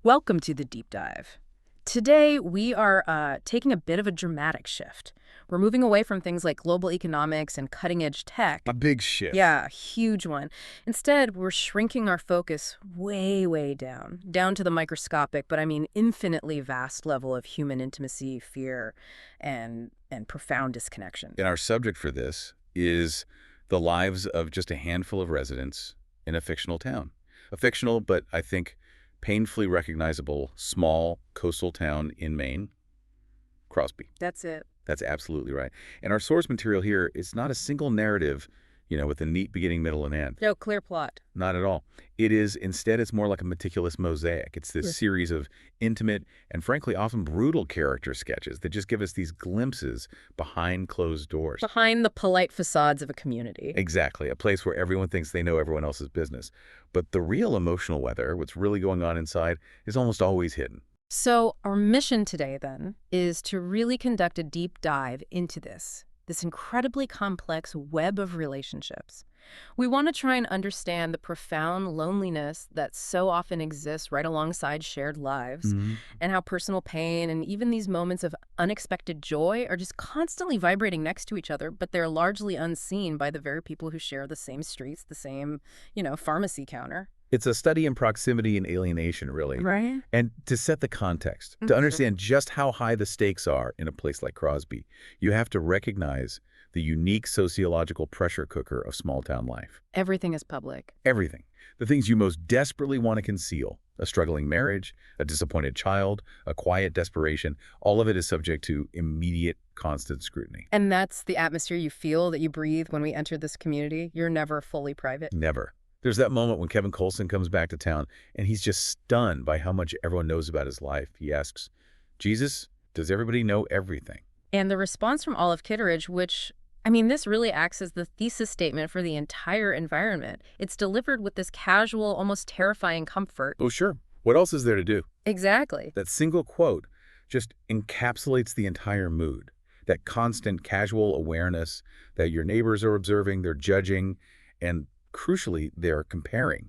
Welcome to the deep dive. Today, we are taking a bit of a dramatic shift. We're moving away from things like global economics and cutting-edge tech. A big shift. Yeah, a huge one. Instead, we're shrinking our focus way, way down to the microscopic, but I mean infinitely vast level of human intimacy, fear, and profound disconnection. And our subject for this is the lives of just a handful of residents in a fictional town. A fictional, but I think painfully recognizable, small coastal town in Maine, Crosby. That's it. That's absolutely right. And our source material here is not a single narrative, with a neat beginning, middle, and end. No clear plot. Not at all. Instead, it's more like a meticulous mosaic. It's this series of intimate and frankly often brutal character sketches that just give us these glimpses behind closed doors. Behind the polite facades of a community. Exactly. A place where everyone thinks they know everyone else's business. But the real emotional weather, what's really going on inside, is almost always hidden. So our mission today, then, is to really conduct a deep dive into this incredibly complex web of relationships. We want to try and understand the profound loneliness that so often exists right alongside shared lives, and how personal pain and even these moments of unexpected joy are just constantly vibrating next to each other, but they're largely unseen by the very people who share the same streets, the same, pharmacy counter. It's a study in proximity and alienation, really. Right. And to set the context, to understand just how high the stakes are in a place like Crosby, you have to recognize the unique sociological pressure cooker of small-town life. Everything is public. Everything. The things you most desperately want to conceal, a struggling marriage, a disappointed child, a quiet desperation, all of it is subject to immediate, constant scrutiny. And that's the atmosphere you feel, that you breathe when we enter this community. You're never fully private. Never. There's that moment when Kevin Coulson comes back to town, and he's just stunned by how much everyone knows about his life. He asks, Jesus, does everybody know everything? And the response from Olive Kitteridge, which, this really acts as the thesis statement for the entire environment. It's delivered with this casual, almost terrifying comfort. Oh, sure. What else is there to do? Exactly. That single quote just encapsulates the entire mood. That constant casual awareness that your neighbors are observing, they're judging, and crucially, they're comparing.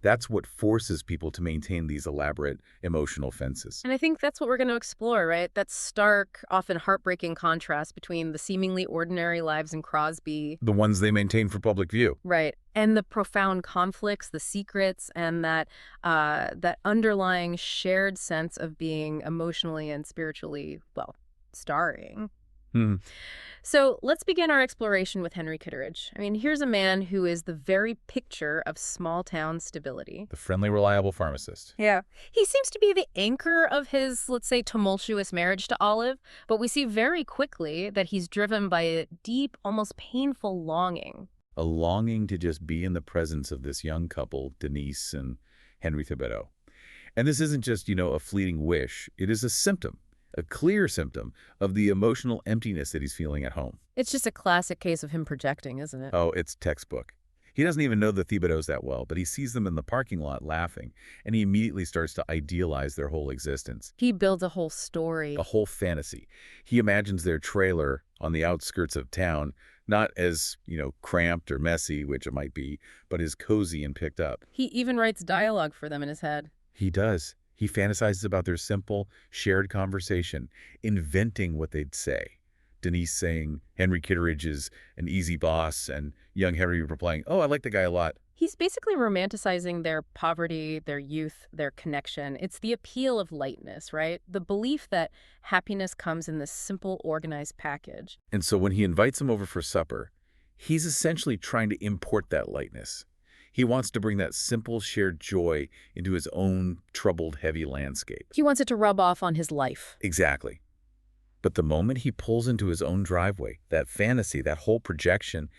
That's what forces people to maintain these elaborate emotional fences. And I think that's what we're going to explore, right? That stark, often heartbreaking contrast between the seemingly ordinary lives in Crosby. The ones they maintain for public view. Right. And the profound conflicts, the secrets, and that underlying shared sense of being emotionally and spiritually, starring. So let's begin our exploration with Henry Kitteridge. Here's a man who is the very picture of small-town stability. The friendly, reliable pharmacist. Yeah. He seems to be the anchor of his, let's say, tumultuous marriage to Olive, but we see very quickly that he's driven by a deep, almost painful longing. A longing to just be in the presence of this young couple, Denise and Henry Thibodeau. And this isn't just, a fleeting wish. It is a symptom. A clear symptom of the emotional emptiness that he's feeling at home. It's just a classic case of him projecting, isn't it? Oh, it's textbook. He doesn't even know the Thibodeaus that well, but he sees them in the parking lot laughing, and he immediately starts to idealize their whole existence. He builds a whole story. A whole fantasy. He imagines their trailer on the outskirts of town, not as, cramped or messy, which it might be, but as cozy and picked up. He even writes dialogue for them in his head. He does. He fantasizes about their simple, shared conversation, inventing what they'd say. Denise saying Henry Kitteridge is an easy boss, and young Henry replying, oh, I like the guy a lot. He's basically romanticizing their poverty, their youth, their connection. It's the appeal of lightness, right? The belief that happiness comes in this simple, organized package. And so when he invites him over for supper, he's essentially trying to import that lightness. He wants to bring that simple shared joy into his own troubled, heavy landscape. He wants it to rub off on his life. Exactly. But the moment he pulls into his own driveway, that fantasy, that whole projection,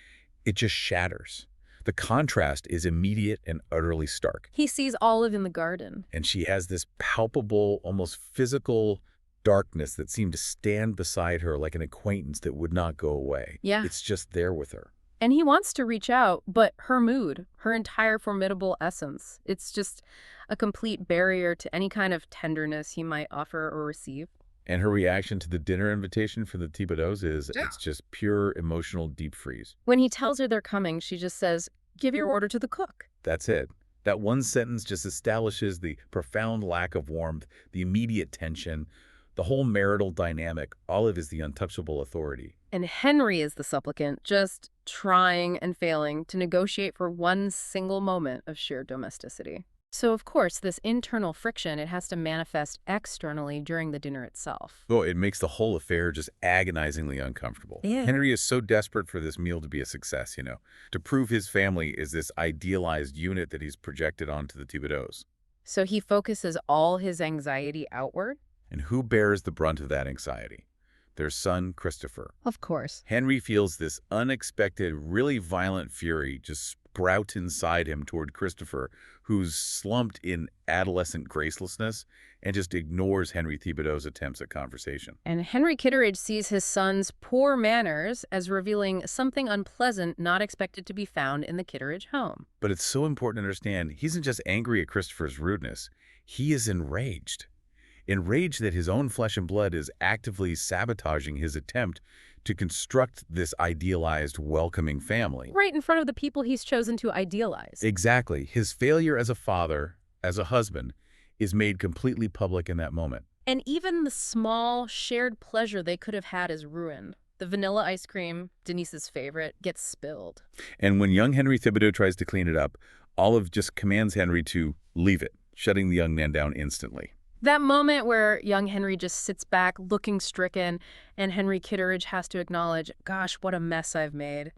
it just shatters. The contrast is immediate and utterly stark. He sees Olive in the garden. And she has this palpable, almost physical darkness that seemed to stand beside her like an acquaintance that would not go away. Yeah. It's just there with her. And he wants to reach out, but her mood, her entire formidable essence, it's just a complete barrier to any kind of tenderness he might offer or receive. And her reaction to the dinner invitation for the Thibodeaus is it's just pure emotional deep freeze. When he tells her they're coming, she just says, give your order to the cook. That's it. That one sentence just establishes the profound lack of warmth, the immediate tension, the whole marital dynamic. Olive is the untouchable authority. And Henry is the supplicant, just trying and failing to negotiate for one single moment of sheer domesticity. So, of course, this internal friction, it has to manifest externally during the dinner itself. Oh, it makes the whole affair just agonizingly uncomfortable. Yeah. Henry is so desperate for this meal to be a success, to prove his family is this idealized unit that he's projected onto the Thibodeaus. So he focuses all his anxiety outward? And who bears the brunt of that anxiety? Their son, Christopher. Of course. Henry feels this unexpected, really violent fury just sprout inside him toward Christopher, who's slumped in adolescent gracelessness and just ignores Henry Thibodeau's attempts at conversation. And Henry Kitteridge sees his son's poor manners as revealing something unpleasant not expected to be found in the Kitteridge home. But it's so important to understand, he isn't just angry at Christopher's rudeness. He is enraged. Enraged that his own flesh and blood is actively sabotaging his attempt to construct this idealized, welcoming family. Right in front of the people he's chosen to idealize. Exactly. His failure as a father, as a husband, is made completely public in that moment. And even the small, shared pleasure they could have had is ruined. The vanilla ice cream, Denise's favorite, gets spilled. And when young Henry Thibodeau tries to clean it up, Olive just commands Henry to leave it, shutting the young man down instantly. That moment where young Henry just sits back, looking stricken, and Henry Kitteridge has to acknowledge, gosh, what a mess I've made.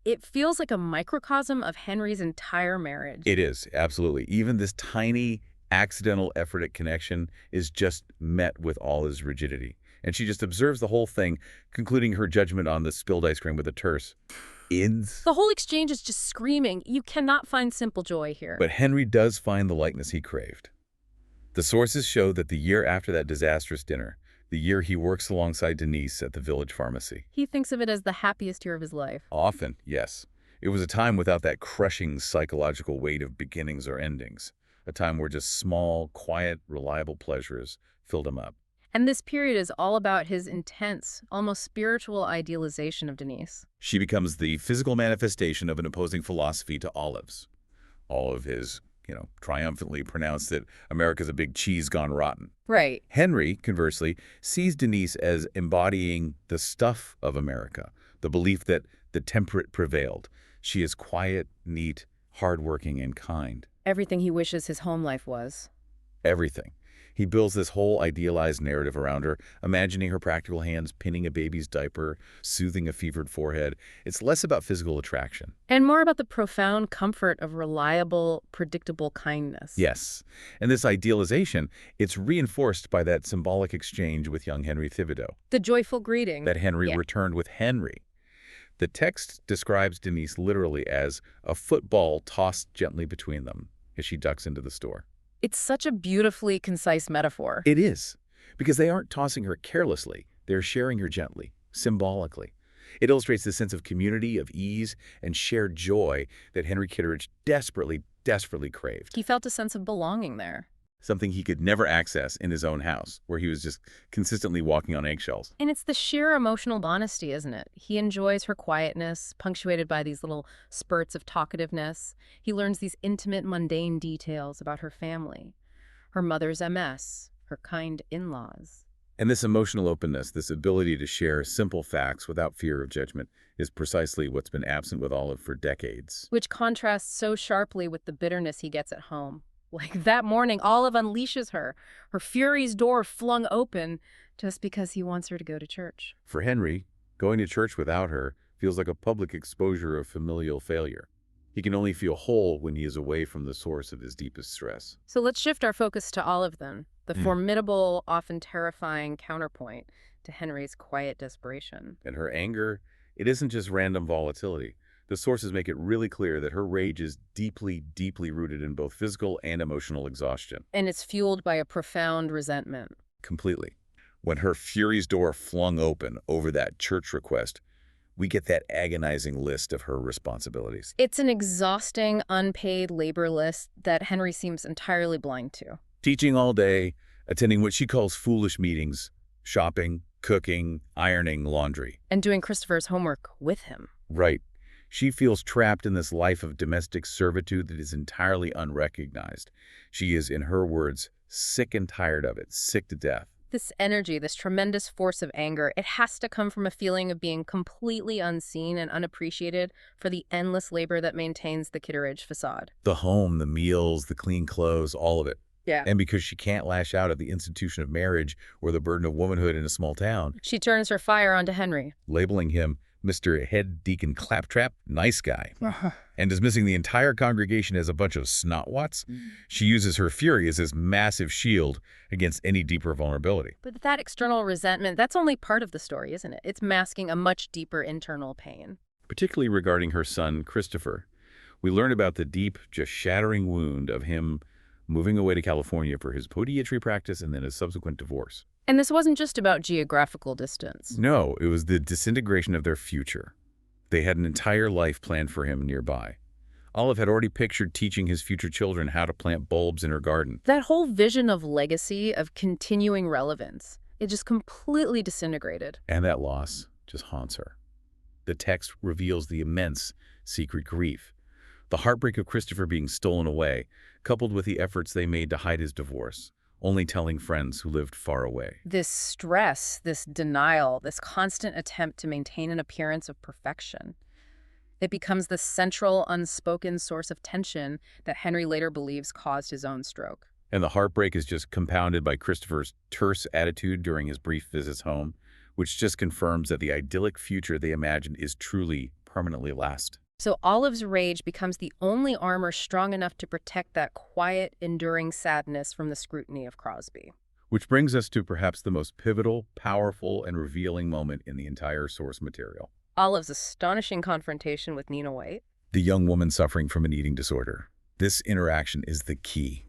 It feels like a microcosm of Henry's entire marriage. It is, absolutely. Even this tiny, accidental effort at connection is just met with all his rigidity. And she just observes the whole thing, concluding her judgment on the spilled ice cream with a terse "Ids." The whole exchange is just screaming, you cannot find simple joy here. But Henry does find the likeness he craved. The sources show that the year after that disastrous dinner, the year he works alongside Denise at the village pharmacy. He thinks of it as the happiest year of his life. Often, yes. It was a time without that crushing psychological weight of beginnings or endings. A time where just small, quiet, reliable pleasures filled him up. And this period is all about his intense, almost spiritual idealization of Denise. She becomes the physical manifestation of an opposing philosophy to Olive's. Olive is triumphantly pronounced that America's a big cheese gone rotten. Right. Henry, conversely, sees Denise as embodying the stuff of America, the belief that the temperate prevailed. She is quiet, neat, hardworking, and kind. Everything he wishes his home life was. Everything. He builds this whole idealized narrative around her, imagining her practical hands pinning a baby's diaper, soothing a fevered forehead. It's less about physical attraction. And more about the profound comfort of reliable, predictable kindness. Yes. And this idealization, it's reinforced by that symbolic exchange with young Henry Thibodeau. The joyful greeting. That Henry returned with Henry. The text describes Denise literally as a football tossed gently between them as she ducks into the store. It's such a beautifully concise metaphor. It is, because they aren't tossing her carelessly. They're sharing her gently, symbolically. It illustrates the sense of community, of ease, and shared joy that Henry Kitteridge desperately, desperately craved. He felt a sense of belonging there. Something he could never access in his own house, where he was just consistently walking on eggshells. And it's the sheer emotional honesty, isn't it? He enjoys her quietness, punctuated by these little spurts of talkativeness. He learns these intimate, mundane details about her family, her mother's MS, her kind in-laws. And this emotional openness, this ability to share simple facts without fear of judgment, is precisely what's been absent with Olive for decades. Which contrasts so sharply with the bitterness he gets at home. Like that morning, Olive unleashes her fury's door flung open just because he wants her to go to church. For Henry, going to church without her feels like a public exposure of familial failure. He can only feel whole when he is away from the source of his deepest stress. So let's shift our focus to Olive then, the formidable, often terrifying counterpoint to Henry's quiet desperation. And her anger, it isn't just random volatility. The sources make it really clear that her rage is deeply, deeply rooted in both physical and emotional exhaustion. And it's fueled by a profound resentment. Completely. When her fury's door flung open over that church request, we get that agonizing list of her responsibilities. It's an exhausting, unpaid labor list that Henry seems entirely blind to. Teaching all day, attending what she calls foolish meetings, shopping, cooking, ironing, laundry. And doing Christopher's homework with him. Right. She feels trapped in this life of domestic servitude that is entirely unrecognized. She is, in her words, sick and tired of it, sick to death. This energy, this tremendous force of anger, it has to come from a feeling of being completely unseen and unappreciated for the endless labor that maintains the Kitteridge facade. The home, the meals, the clean clothes, all of it. Yeah. And because she can't lash out at the institution of marriage or the burden of womanhood in a small town, She turns her fire onto Henry. labeling him Mr. Head Deacon Claptrap, nice guy, and dismissing the entire congregation as a bunch of snotwats, she uses her fury as this massive shield against any deeper vulnerability. But that external resentment, that's only part of the story, isn't it? It's masking a much deeper internal pain. Particularly regarding her son, Christopher. We learn about the deep, just shattering wound of him moving away to California for his podiatry practice and then his subsequent divorce. And this wasn't just about geographical distance. No, it was the disintegration of their future. They had an entire life planned for him nearby. Olive had already pictured teaching his future children how to plant bulbs in her garden. That whole vision of legacy, of continuing relevance, it just completely disintegrated. And that loss just haunts her. The text reveals the immense secret grief. The heartbreak of Christopher being stolen away, coupled with the efforts they made to hide his divorce, only telling friends who lived far away. This stress, this denial, this constant attempt to maintain an appearance of perfection. It becomes the central, unspoken source of tension that Henry later believes caused his own stroke. And the heartbreak is just compounded by Christopher's terse attitude during his brief visits home, which just confirms that the idyllic future they imagined is truly permanently lost. So Olive's rage becomes the only armor strong enough to protect that quiet, enduring sadness from the scrutiny of Crosby. Which brings us to perhaps the most pivotal, powerful, and revealing moment in the entire source material. Olive's astonishing confrontation with Nina White. The young woman suffering from an eating disorder. This interaction is the key.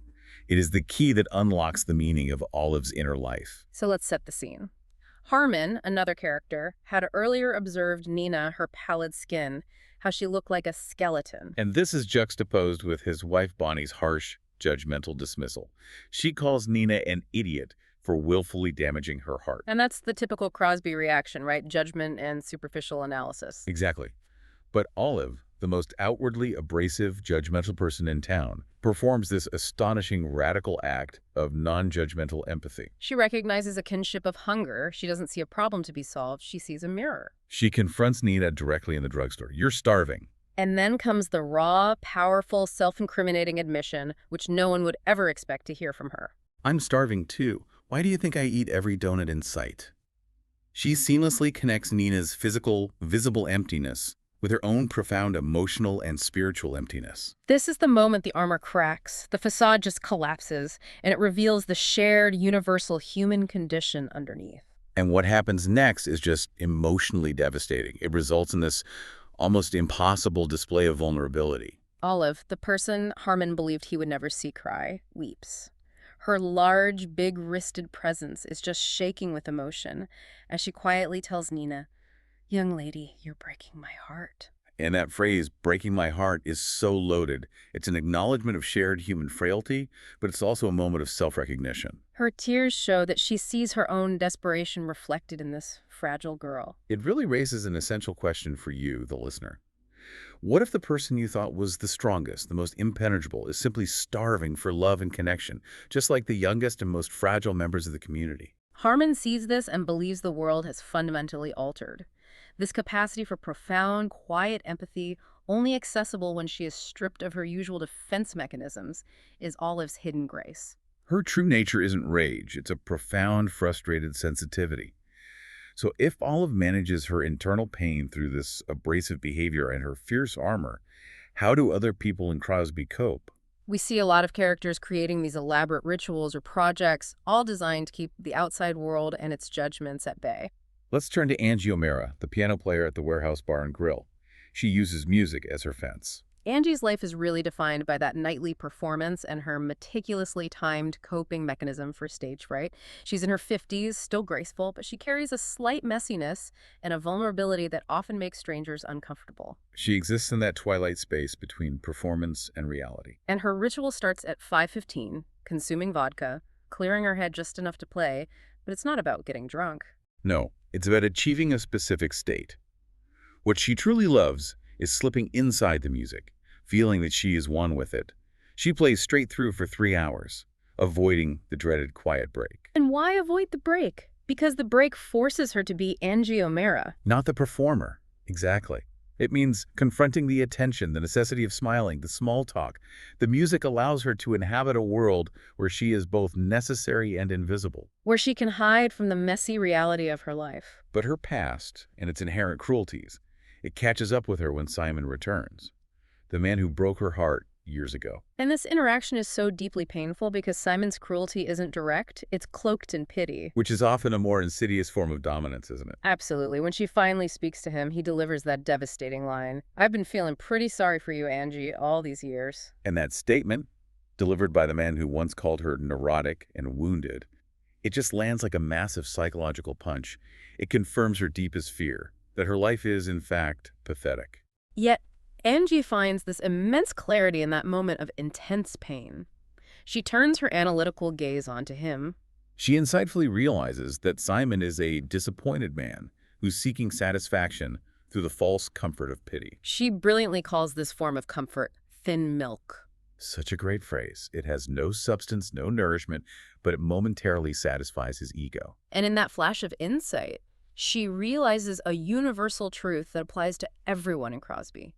It is the key that unlocks the meaning of Olive's inner life. So let's set the scene. Harmon, another character, had earlier observed Nina, her pallid skin, how she looked like a skeleton. And this is juxtaposed with his wife Bonnie's harsh, judgmental dismissal. She calls Nina an idiot for willfully damaging her heart. And that's the typical Crosby reaction, right? Judgment and superficial analysis. Exactly. But Olive, the most outwardly abrasive, judgmental person in town, performs this astonishing radical act of non-judgmental empathy. She recognizes a kinship of hunger. She doesn't see a problem to be solved. She sees a mirror. She confronts Nina directly in the drugstore. You're starving. And then comes the raw, powerful, self-incriminating admission, which no one would ever expect to hear from her. I'm starving too. Why do you think I eat every donut in sight? She seamlessly connects Nina's physical, visible emptiness with her own profound emotional and spiritual emptiness. This is the moment the armor cracks, the facade just collapses, and it reveals the shared, universal human condition underneath. And what happens next is just emotionally devastating. It results in this almost impossible display of vulnerability. Olive, the person Harmon believed he would never see cry, weeps. Her large, big-wristed presence is just shaking with emotion as she quietly tells Nina, "Young lady, you're breaking my heart." And that phrase, breaking my heart, is so loaded. It's an acknowledgement of shared human frailty, but it's also a moment of self-recognition. Her tears show that she sees her own desperation reflected in this fragile girl. It really raises an essential question for you, the listener. What if the person you thought was the strongest, the most impenetrable, is simply starving for love and connection, just like the youngest and most fragile members of the community? Harmon sees this and believes the world has fundamentally altered. This capacity for profound, quiet empathy, only accessible when she is stripped of her usual defense mechanisms, is Olive's hidden grace. Her true nature isn't rage, it's a profound, frustrated sensitivity. So if Olive manages her internal pain through this abrasive behavior and her fierce armor, how do other people in Crosby cope? We see a lot of characters creating these elaborate rituals or projects, all designed to keep the outside world and its judgments at bay. Let's turn to Angie O'Mara, the piano player at the Warehouse Bar and Grill. She uses music as her fence. Angie's life is really defined by that nightly performance and her meticulously timed coping mechanism for stage fright. She's in her 50s, still graceful, but she carries a slight messiness and a vulnerability that often makes strangers uncomfortable. She exists in that twilight space between performance and reality. And her ritual starts at 5:15, consuming vodka, clearing her head just enough to play, but it's not about getting drunk. No, it's about achieving a specific state. What she truly loves is slipping inside the music, feeling that she is one with it. She plays straight through for 3 hours, avoiding the dreaded quiet break. And why avoid the break? Because the break forces her to be Angie O'Mara. Not the performer. Exactly. It means confronting the attention, the necessity of smiling, the small talk. The music allows her to inhabit a world where she is both necessary and invisible. Where she can hide from the messy reality of her life. But her past and its inherent cruelties, it catches up with her when Simon returns. The man who broke her heart years ago. And this interaction is so deeply painful because Simon's cruelty isn't direct, it's cloaked in pity. Which is often a more insidious form of dominance, isn't it? Absolutely. When she finally speaks to him, he delivers that devastating line. "I've been feeling pretty sorry for you, Angie, all these years." And that statement, delivered by the man who once called her neurotic and wounded, it just lands like a massive psychological punch. It confirms her deepest fear, that her life is, in fact, pathetic. Yet, Angie finds this immense clarity in that moment of intense pain. She turns her analytical gaze onto him. She insightfully realizes that Simon is a disappointed man who's seeking satisfaction through the false comfort of pity. She brilliantly calls this form of comfort thin milk. Such a great phrase. It has no substance, no nourishment, but it momentarily satisfies his ego. And in that flash of insight, she realizes a universal truth that applies to everyone in Crosby.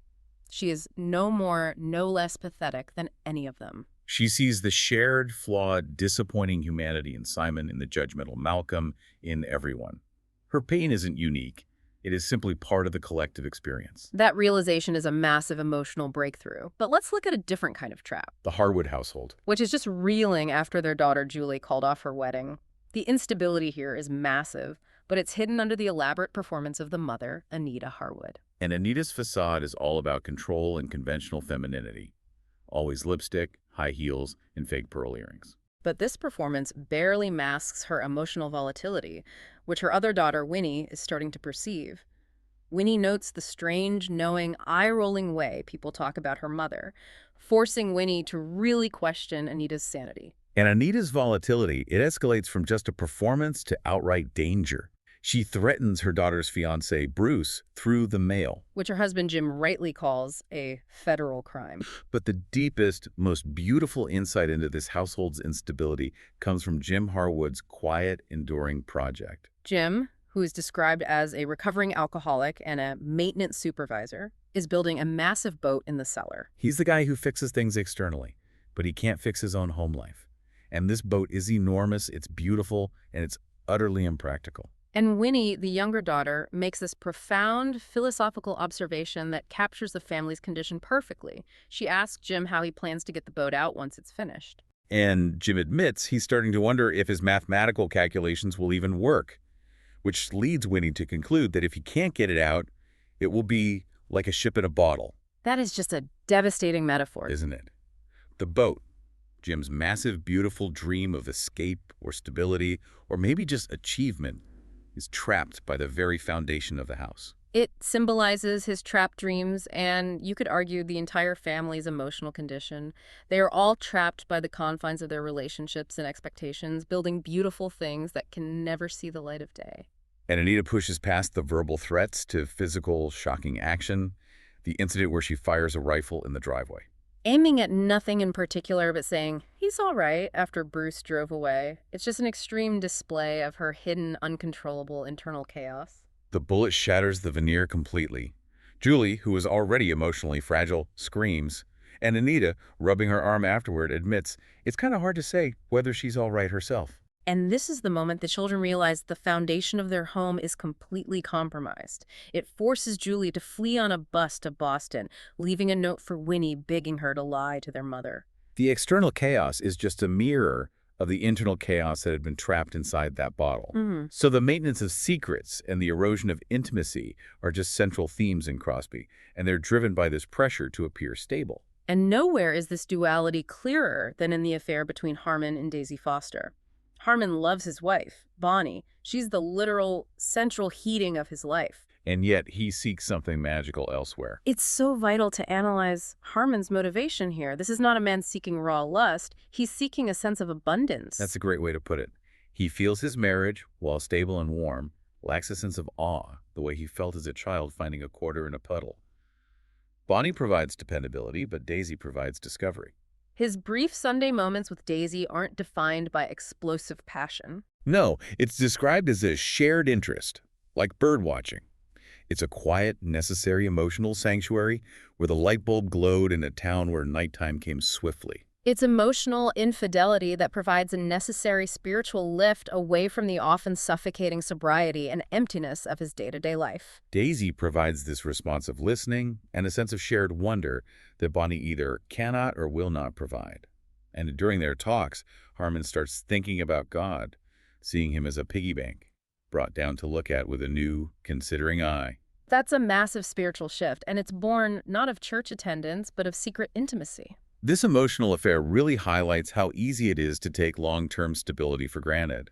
She is no more, no less pathetic than any of them. She sees the shared, flawed, disappointing humanity in Simon, in the judgmental Malcolm, in everyone. Her pain isn't unique. It is simply part of the collective experience. That realization is a massive emotional breakthrough. But let's look at a different kind of trap. The Harwood household. Which is just reeling after their daughter Julie called off her wedding. The instability here is massive, but it's hidden under the elaborate performance of the mother, Anita Harwood. And Anita's facade is all about control and conventional femininity. Always lipstick, high heels, and fake pearl earrings. But this performance barely masks her emotional volatility, which her other daughter, Winnie, is starting to perceive. Winnie notes the strange, knowing, eye-rolling way people talk about her mother, forcing Winnie to really question Anita's sanity. And Anita's volatility, it escalates from just a performance to outright danger. She threatens her daughter's fiancé, Bruce, through the mail. Which her husband Jim rightly calls a federal crime. But the deepest, most beautiful insight into this household's instability comes from Jim Harwood's quiet, enduring project. Jim, who is described as a recovering alcoholic and a maintenance supervisor, is building a massive boat in the cellar. He's the guy who fixes things externally, but he can't fix his own home life. And this boat is enormous, it's beautiful, and it's utterly impractical. And Winnie, the younger daughter, makes this profound philosophical observation that captures the family's condition perfectly. She asks Jim how he plans to get the boat out once it's finished. And Jim admits he's starting to wonder if his mathematical calculations will even work, which leads Winnie to conclude that if he can't get it out, it will be like a ship in a bottle. That is just a devastating metaphor. Isn't it? The boat, Jim's massive, beautiful dream of escape or stability, or maybe just achievement, is trapped by the very foundation of the house. It symbolizes his trapped dreams and, you could argue, the entire family's emotional condition. They are all trapped by the confines of their relationships and expectations, building beautiful things that can never see the light of day. And Anita pushes past the verbal threats to physical, shocking action, the incident where she fires a rifle in the driveway. Aiming at nothing in particular, but saying, "He's all right," after Bruce drove away. It's just an extreme display of her hidden, uncontrollable internal chaos. The bullet shatters the veneer completely. Julie, who is already emotionally fragile, screams, and Anita, rubbing her arm afterward, admits it's kind of hard to say whether she's all right herself. And this is the moment the children realize the foundation of their home is completely compromised. It forces Julie to flee on a bus to Boston, leaving a note for Winnie begging her to lie to their mother. The external chaos is just a mirror of the internal chaos that had been trapped inside that bottle. So the maintenance of secrets and the erosion of intimacy are just central themes in Crosby, and they're driven by this pressure to appear stable. And nowhere is this duality clearer than in the affair between Harmon and Daisy Foster. Harmon loves his wife, Bonnie. She's the literal central heating of his life. And yet he seeks something magical elsewhere. It's so vital to analyze Harmon's motivation here. This is not a man seeking raw lust. He's seeking a sense of abundance. That's a great way to put it. He feels his marriage, while stable and warm, lacks a sense of awe, the way he felt as a child finding a quarter in a puddle. Bonnie provides dependability, but Daisy provides discovery. His brief Sunday moments with Daisy aren't defined by explosive passion. No, it's described as a shared interest, like bird watching. It's a quiet, necessary emotional sanctuary where the light bulb glowed in a town where nighttime came swiftly. It's emotional infidelity that provides a necessary spiritual lift away from the often suffocating sobriety and emptiness of his day-to-day life. Daisy provides this responsive listening and a sense of shared wonder that Bonnie either cannot or will not provide. And during their talks, Harmon starts thinking about God, seeing him as a piggy bank, brought down to look at with a new, considering eye. That's a massive spiritual shift, and it's born not of church attendance, but of secret intimacy. This emotional affair really highlights how easy it is to take long-term stability for granted.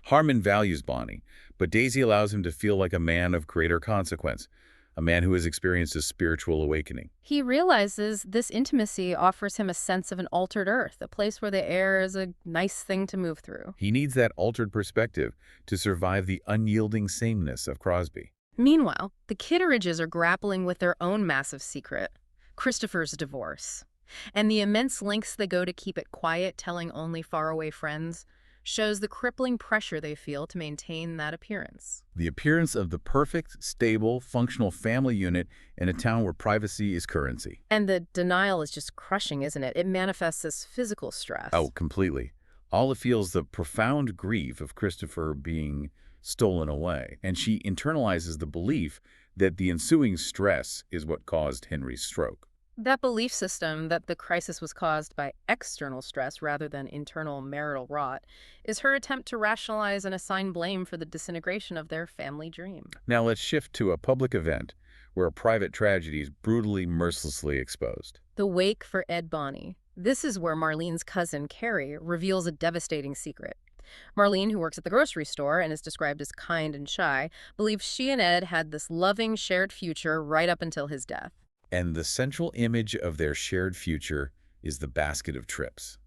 Harmon values Bonnie, but Daisy allows him to feel like a man of greater consequence, a man who has experienced a spiritual awakening. He realizes this intimacy offers him a sense of an altered earth, a place where the air is a nice thing to move through. He needs that altered perspective to survive the unyielding sameness of Crosby. Meanwhile, the Kitteridges are grappling with their own massive secret, Christopher's divorce. And the immense lengths they go to keep it quiet, telling only faraway friends, shows the crippling pressure they feel to maintain that appearance. The appearance of the perfect, stable, functional family unit in a town where privacy is currency. And the denial is just crushing, isn't it? It manifests as physical stress. Oh, completely. Olive feels the profound grief of Christopher being stolen away, and she internalizes the belief that the ensuing stress is what caused Henry's stroke. That belief system that the crisis was caused by external stress rather than internal marital rot is her attempt to rationalize and assign blame for the disintegration of their family dream. Now let's shift to a public event where a private tragedy is brutally, mercilessly exposed. The wake for Ed Bonny. This is where Marlene's cousin, Carrie, reveals a devastating secret. Marlene, who works at the grocery store and is described as kind and shy, believes she and Ed had this loving, shared future right up until his death. And the central image of their shared future is the basket of trips.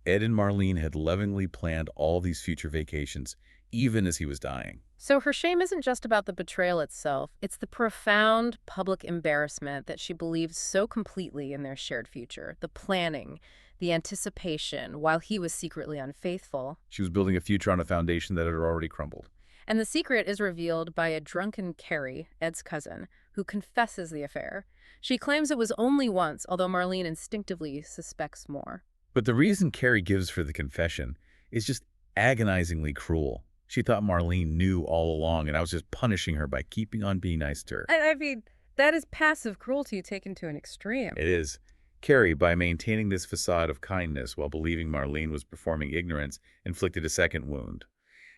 Ed and Marlene had lovingly planned all these future vacations, even as he was dying. So her shame isn't just about the betrayal itself, it's the profound public embarrassment that she believes so completely in their shared future, the planning, the anticipation, while he was secretly unfaithful. She was building a future on a foundation that had already crumbled. And the secret is revealed by a drunken Carrie, Ed's cousin, who confesses the affair. She claims it was only once, although Marlene instinctively suspects more. But the reason Carrie gives for the confession is just agonizingly cruel. She thought Marlene knew all along, and I was just punishing her by keeping on being nice to her. I mean, that is passive cruelty taken to an extreme. It is. Carrie, by maintaining this facade of kindness while believing Marlene was performing ignorance, inflicted a second wound.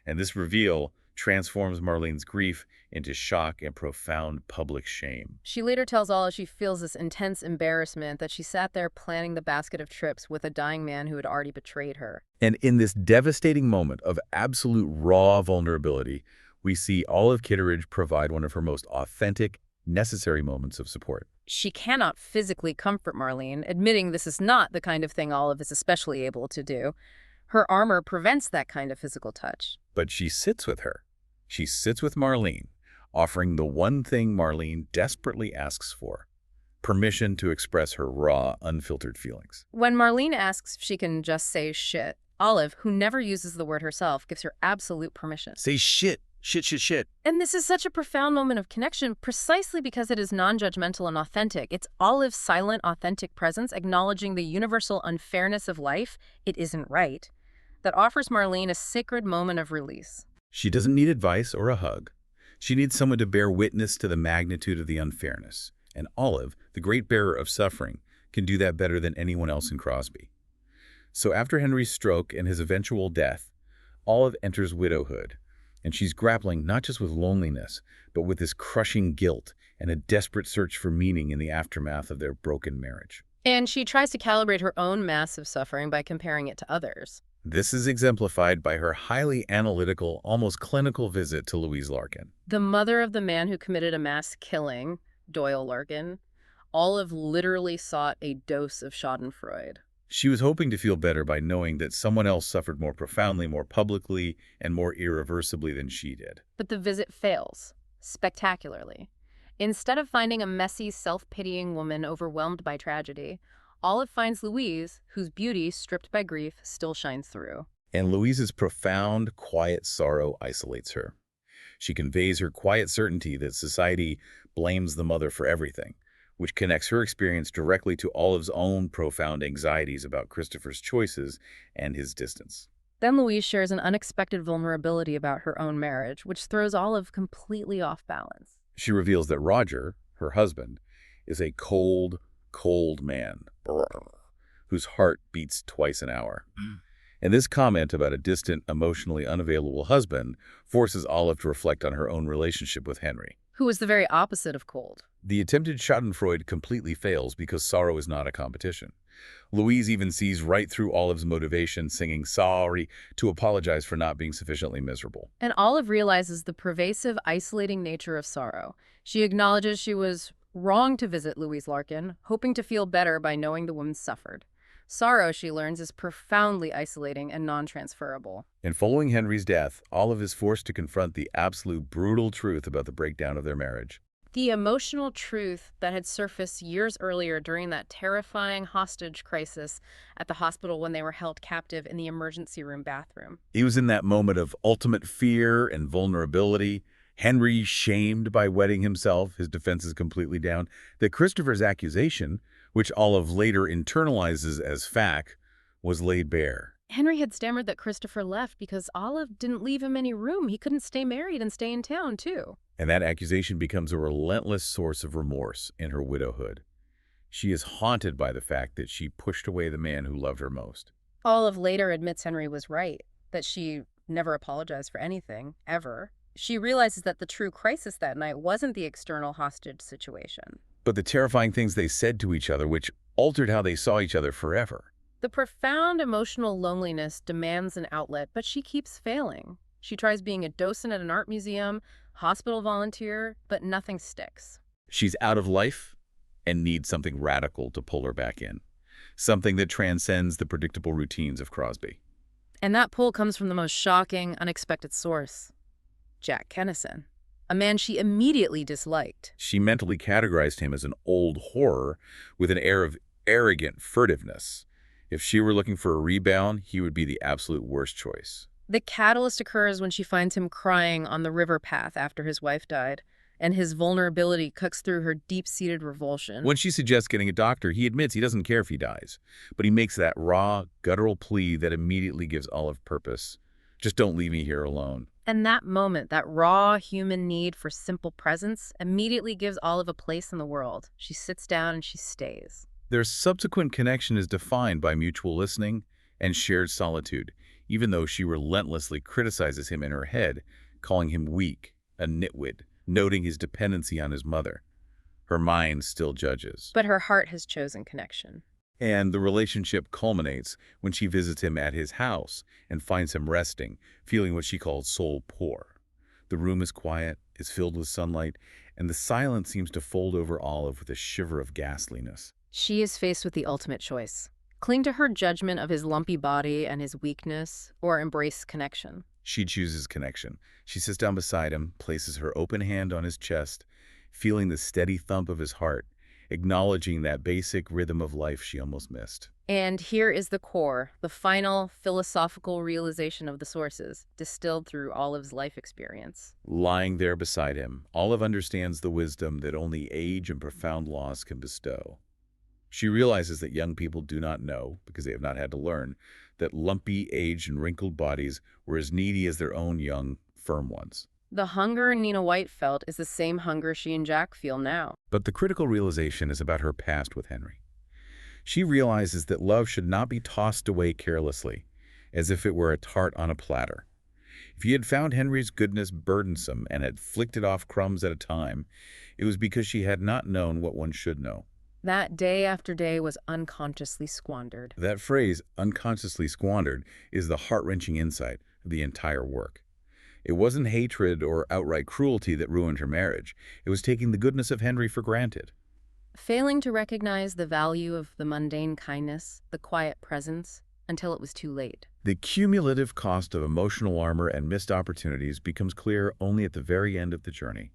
And this reveal transforms Marlene's grief into shock and profound public shame. She later tells Olive she feels this intense embarrassment that she sat there planning the basket of trips with a dying man who had already betrayed her. And in this devastating moment of absolute raw vulnerability, we see Olive Kitteridge provide one of her most authentic, necessary moments of support. She cannot physically comfort Marlene, admitting this is not the kind of thing Olive is especially able to do. Her armor prevents that kind of physical touch. But she sits with her. She sits with Marlene, offering the one thing Marlene desperately asks for: permission to express her raw, unfiltered feelings. When Marlene asks if she can just say shit, Olive, who never uses the word herself, gives her absolute permission. Say shit, shit, shit, shit. And this is such a profound moment of connection precisely because it is non-judgmental and authentic. It's Olive's silent, authentic presence acknowledging the universal unfairness of life, it isn't right, that offers Marlene a sacred moment of release. She doesn't need advice or a hug. She needs someone to bear witness to the magnitude of the unfairness. And Olive, the great bearer of suffering, can do that better than anyone else in Crosby. So after Henry's stroke and his eventual death, Olive enters widowhood, and she's grappling not just with loneliness, but with this crushing guilt and a desperate search for meaning in the aftermath of their broken marriage. And she tries to calibrate her own massive suffering by comparing it to others. This is exemplified by her highly analytical, almost clinical visit to Louise Larkin. The mother of the man who committed a mass killing, Doyle Larkin, Olive literally sought a dose of schadenfreude. She was hoping to feel better by knowing that someone else suffered more profoundly, more publicly, and more irreversibly than she did. But the visit fails, spectacularly. Instead of finding a messy, self-pitying woman overwhelmed by tragedy, Olive finds Louise, whose beauty, stripped by grief, still shines through. And Louise's profound, quiet sorrow isolates her. She conveys her quiet certainty that society blames the mother for everything, which connects her experience directly to Olive's own profound anxieties about Christopher's choices and his distance. Then Louise shares an unexpected vulnerability about her own marriage, which throws Olive completely off balance. She reveals that Roger, her husband, is a cold, cold man whose heart beats twice an hour. And this comment about a distant, emotionally unavailable husband forces Olive to reflect on her own relationship with Henry. Who is the very opposite of cold. The attempted schadenfreude completely fails because sorrow is not a competition. Louise even sees right through Olive's motivation, singing sorry to apologize for not being sufficiently miserable. And Olive realizes the pervasive, isolating nature of sorrow. She acknowledges she was wrong to visit Louise Larkin, hoping to feel better by knowing the woman suffered. Sorrow, she learns, is profoundly isolating and non-transferable. And following Henry's death, Olive is forced to confront the absolute brutal truth about the breakdown of their marriage. The emotional truth that had surfaced years earlier during that terrifying hostage crisis at the hospital when they were held captive in the emergency room bathroom. He was in that moment of ultimate fear and vulnerability. Henry shamed by wetting himself, his defenses completely down. That Christopher's accusation, which Olive later internalizes as fact, was laid bare. Henry had stammered that Christopher left because Olive didn't leave him any room. He couldn't stay married and stay in town, too. And that accusation becomes a relentless source of remorse in her widowhood. She is haunted by the fact that she pushed away the man who loved her most. Olive later admits Henry was right, that she never apologized for anything, ever. She realizes that the true crisis that night wasn't the external hostage situation, but the terrifying things they said to each other, which altered how they saw each other forever. The profound emotional loneliness demands an outlet, but she keeps failing. She tries being a docent at an art museum, hospital volunteer, but nothing sticks. She's out of life and needs something radical to pull her back in, something that transcends the predictable routines of Crosby. And that pull comes from the most shocking, unexpected source, Jack Kennison, a man she immediately disliked. She mentally categorized him as an old horror with an air of arrogant furtiveness. If she were looking for a rebound, he would be the absolute worst choice. The catalyst occurs when she finds him crying on the river path after his wife died, and his vulnerability cuts through her deep-seated revulsion. When she suggests getting a doctor, he admits he doesn't care if he dies, but he makes that raw, guttural plea that immediately gives Olive purpose. Just don't leave me here alone. And that moment, that raw human need for simple presence, immediately gives Olive a place in the world. She sits down and she stays. Their subsequent connection is defined by mutual listening and shared solitude, even though she relentlessly criticizes him in her head, calling him weak, a nitwit, noting his dependency on his mother. Her mind still judges. But her heart has chosen connection. And the relationship culminates when she visits him at his house and finds him resting, feeling what she calls soul poor. The room is quiet, is filled with sunlight, and the silence seems to fold over Olive with a shiver of ghastliness. She is faced with the ultimate choice. Cling to her judgment of his lumpy body and his weakness, or embrace connection. She chooses connection. She sits down beside him, places her open hand on his chest, feeling the steady thump of his heart, acknowledging that basic rhythm of life she almost missed. And here is the core, the final philosophical realization of the sources, distilled through Olive's life experience. Lying there beside him, Olive understands the wisdom that only age and profound loss can bestow. She realizes that young people do not know, because they have not had to learn, that lumpy, aged, and wrinkled bodies were as needy as their own young, firm ones. The hunger Nina White felt is the same hunger she and Jack feel now. But the critical realization is about her past with Henry. She realizes that love should not be tossed away carelessly, as if it were a tart on a platter. If he had found Henry's goodness burdensome and had flicked it off crumbs at a time, it was because she had not known what one should know. That day after day was unconsciously squandered. That phrase, unconsciously squandered, is the heart-wrenching insight of the entire work. It wasn't hatred or outright cruelty that ruined her marriage. It was taking the goodness of Henry for granted. Failing to recognize the value of the mundane kindness, the quiet presence, until it was too late. The cumulative cost of emotional armor and missed opportunities becomes clear only at the very end of the journey,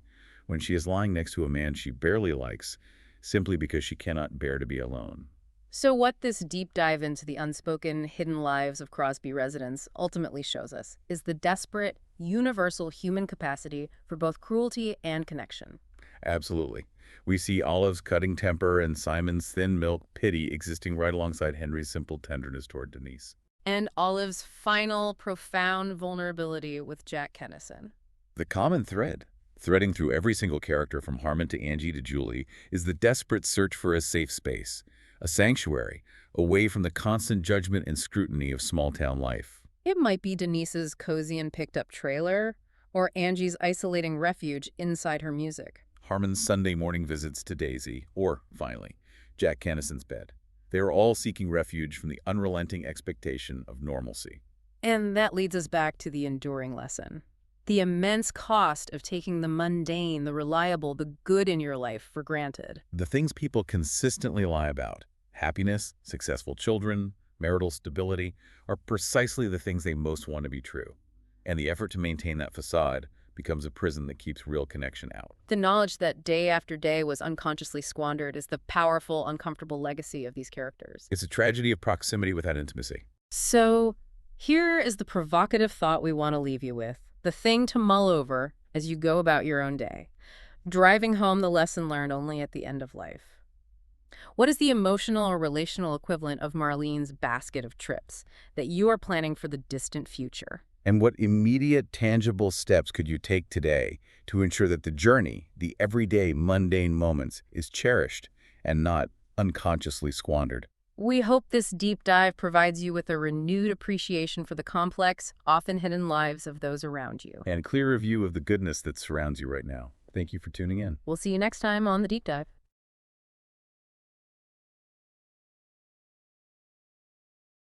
when she is lying next to a man she barely likes simply because she cannot bear to be alone. So what this deep dive into the unspoken, hidden lives of Crosby residents ultimately shows us is the desperate, universal human capacity for both cruelty and connection. Absolutely. We see Olive's cutting temper and Simon's thin-milk pity existing right alongside Henry's simple tenderness toward Denise. And Olive's final, profound vulnerability with Jack Kennison. The common thread, threading through every single character from Harmon to Angie to Julie, is the desperate search for a safe space, a sanctuary, away from the constant judgment and scrutiny of small-town life. It might be Denise's cozy and picked-up trailer, or Angie's isolating refuge inside her music. Harmon's Sunday morning visits to Daisy, or, finally, Jack Kennison's bed. They are all seeking refuge from the unrelenting expectation of normalcy. And that leads us back to the enduring lesson. The immense cost of taking the mundane, the reliable, the good in your life for granted. The things people consistently lie about, happiness, successful children, marital stability, are precisely the things they most want to be true. And the effort to maintain that facade becomes a prison that keeps real connection out. The knowledge that day after day was unconsciously squandered is the powerful, uncomfortable legacy of these characters. It's a tragedy of proximity without intimacy. So, here is the provocative thought we want to leave you with, the thing to mull over as you go about your own day, driving home the lesson learned only at the end of life. What is the emotional or relational equivalent of Marlene's basket of trips that you are planning for the distant future? And what immediate, tangible steps could you take today to ensure that the journey, the everyday, mundane moments, is cherished and not unconsciously squandered? We hope this deep dive provides you with a renewed appreciation for the complex, often hidden lives of those around you. And a clearer view of the goodness that surrounds you right now. Thank you for tuning in. We'll see you next time on The Deep Dive.